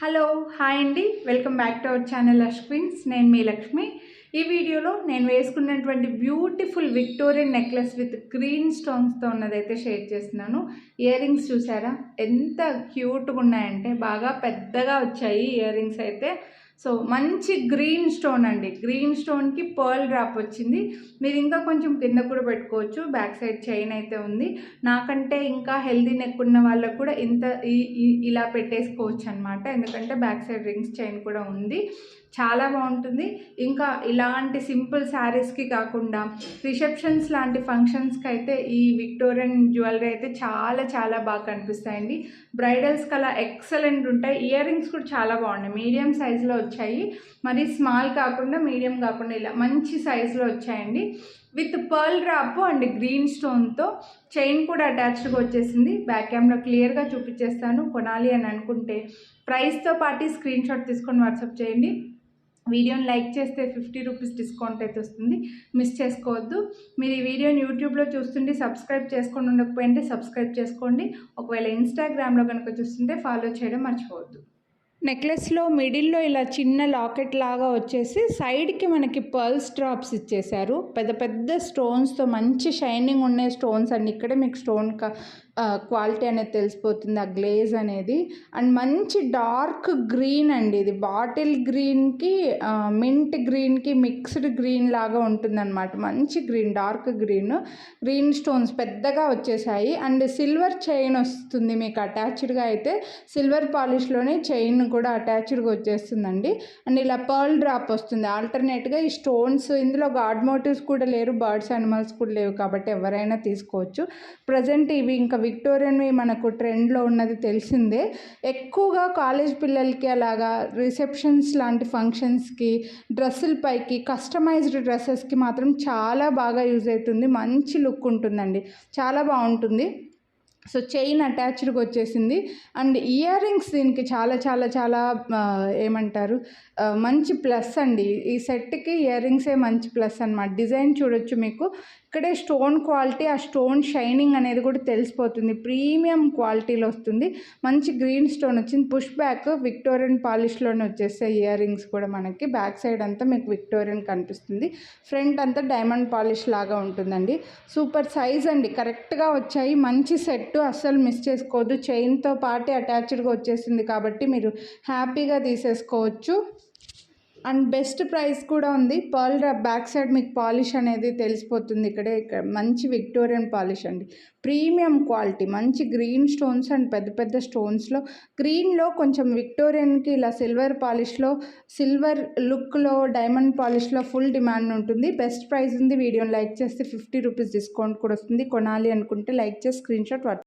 Hello hi అండి, welcome back to our channel Ashwins. నేను మీ లక్ష్మి. ఈ వీడియోలో నేను వేసుకున్నటువంటి beautiful Victorian necklace with green స్టోన్స్తో ఉన్నదైతే షేర్ చేస్తున్నాను. ఇయర్ రింగ్స్ చూసారా ఎంత క్యూట్గా ఉన్నాయంటే, బాగా పెద్దగా వచ్చాయి ఇయర్ రింగ్స్ అయితే. సో మంచి గ్రీన్ స్టోన్ అండి, గ్రీన్ స్టోన్కి పర్ల్ డ్రాప్ వచ్చింది. మీరు ఇంకా కొంచెం కింద కూడా పెట్టుకోవచ్చు. బ్యాక్ సైడ్ చైన్ అయితే ఉంది. నాకంటే ఇంకా హెల్దీ నెక్ ఉన్న వాళ్ళకు కూడా ఇలా పెట్టేసుకోవచ్చు అనమాట, ఎందుకంటే బ్యాక్ సైడ్ రింగ్స్ చైన్ కూడా ఉంది. చాలా బాగుంటుంది. ఇంకా ఇలాంటి సింపుల్ శారీస్కి కాకుండా రిసెప్షన్స్ లాంటి ఫంక్షన్స్కి అయితే ఈ విక్టోరియన్ జ్యువెలరీ అయితే చాలా చాలా బాగా కనిపిస్తాయండి. బ్రైడల్స్కి అలా ఎక్సలెంట్ ఉంటాయి. ఇయర్ రింగ్స్ కూడా చాలా బాగున్నాయి, మీడియం సైజులో వచ్చాయి. మరి స్మాల్ కాకుండా మీడియం కాకుండా ఇలా మంచి సైజులో వచ్చాయండి. With pearl drop and green స్టోన్తో చైన్ కూడా అటాచ్డ్గా వచ్చేసింది. బ్యాక్ కెమెరా క్లియర్గా చూపించేస్తాను. కొనాలి అని అనుకుంటే ప్రైస్తో పాటు స్క్రీన్ షాట్ తీసుకొని వాట్సాప్ చేయండి. వీడియోని లైక్ చేస్తే 50 రూపీస్ డిస్కౌంట్ అయితే వస్తుంది, మిస్ చేసుకోవద్దు. మీరు ఈ వీడియోని యూట్యూబ్లో చూస్తుంటే సబ్స్క్రైబ్ చేసుకొని ఉండకపోయింటే సబ్స్క్రైబ్ చేసుకోండి. ఒకవేళ ఇన్స్టాగ్రామ్లో కనుక చూస్తుంటే ఫాలో చేయడం మర్చిపోవద్దు. నెక్లెస్లో మిడిల్లో ఇలా చిన్న లాకెట్ లాగా వచ్చేసి సైడ్కి మనకి పర్ల్స్ డ్రాప్స్ ఇచ్చేశారు. పెద్ద పెద్ద స్టోన్స్తో మంచి షైనింగ్ ఉండే స్టోన్స్ అండి. ఇక్కడే మీకు స్టోన్ క్వాలిటీ అనేది తెలిసిపోతుంది, ఆ గ్లేజ్ అనేది. అండ్ మంచి డార్క్ గ్రీన్ అండి, ఇది బాటిల్ గ్రీన్కి మింట్ గ్రీన్కి మిక్స్డ్ గ్రీన్ లాగా ఉంటుందన్నమాట. మంచి గ్రీన్, డార్క్ గ్రీన్ స్టోన్స్ పెద్దగా వచ్చేసాయి. అండ్ సిల్వర్ చైన్ వస్తుంది మీకు అటాచ్డ్గా అయితే. సిల్వర్ పాలిష్లోనే చైన్ కూడా అటాచ్డ్గా వచ్చేస్తుందండి. అండ్ ఇలా పర్ల్ డ్రాప్ వస్తుంది ఆల్టర్నేట్గా. ఈ స్టోన్స్ ఇందులో గాడ్ మోటివ్స్ కూడా లేరు, బర్డ్స్ యానిమల్స్ కూడా లేవు, కాబట్టి ఎవరైనా తీసుకోవచ్చు. ప్రజెంట్ ఇవి ఇంకా విక్టోరియన్వి మనకు ట్రెండ్లో ఉన్నది తెలిసిందే. ఎక్కువగా కాలేజ్ పిల్లలకి అలాగా రిసెప్షన్స్ లాంటి ఫంక్షన్స్కి, డ్రెస్సుల పైకి, కస్టమైజ్డ్ డ్రెస్సెస్కి మాత్రం చాలా బాగా యూజ్ అవుతుంది. మంచి లుక్ ఉంటుందండి, చాలా బాగుంటుంది. సో చైన్ అటాచ్డ్గా వచ్చేసింది. అండ్ ఇయర్ రింగ్స్ దీనికి చాలా చాలా చాలా ఏమంటారు, మంచి ప్లస్ అండి. ఈ సెట్కి ఇయర్ రింగ్సే మంచి ప్లస్ అనమాట. డిజైన్ చూడొచ్చు మీకు, ఇక్కడే స్టోన్ క్వాలిటీ, ఆ స్టోన్ షైనింగ్ అనేది కూడా తెలిసిపోతుంది. ప్రీమియం క్వాలిటీలో వస్తుంది. మంచి గ్రీన్ స్టోన్ వచ్చింది. పుష్ బ్యాక్ విక్టోరియన్ పాలిష్లోనే వచ్చేస్తాయి ఇయర్ రింగ్స్ కూడా మనకి. బ్యాక్ సైడ్ అంతా మీకు విక్టోరియన్ కనిపిస్తుంది, ఫ్రంట్ అంతా డైమండ్ పాలిష్ లాగా ఉంటుందండి. సూపర్ సైజ్ అండి, కరెక్ట్గా వచ్చాయి. మంచి సెట్, అస్సలు మిస్ చేసుకోవద్దు. చైన్తో పాటే అటాచ్డ్గా వచ్చేసింది కాబట్టి మీరు హ్యాపీగా తీసేసుకోవచ్చు. అండ్ బెస్ట్ ప్రైస్ కూడా ఉంది. పర్ల్ బ్యాక్ సైడ్ మీకు పాలిష్ అనేది తెలిసిపోతుంది. ఇక్కడ మంచి విక్టోరియన్ పాలిష్ అండి, ప్రీమియం క్వాలిటీ. మంచి గ్రీన్ స్టోన్స్ అండ్ పెద్ద పెద్ద స్టోన్స్లో, గ్రీన్లో కొంచెం విక్టోరియన్కి ఇలా సిల్వర్ పాలిష్లో, సిల్వర్ లుక్లో, డైమండ్ పాలిష్లో ఫుల్ డిమాండ్ ఉంటుంది. బెస్ట్ ప్రైస్ ఉంది. వీడియోని లైక్ చేస్తే 50 రూపీస్ డిస్కౌంట్ కూడా వస్తుంది. కొనాలి అనుకుంటే లైక్ చేసి స్క్రీన్ షాట్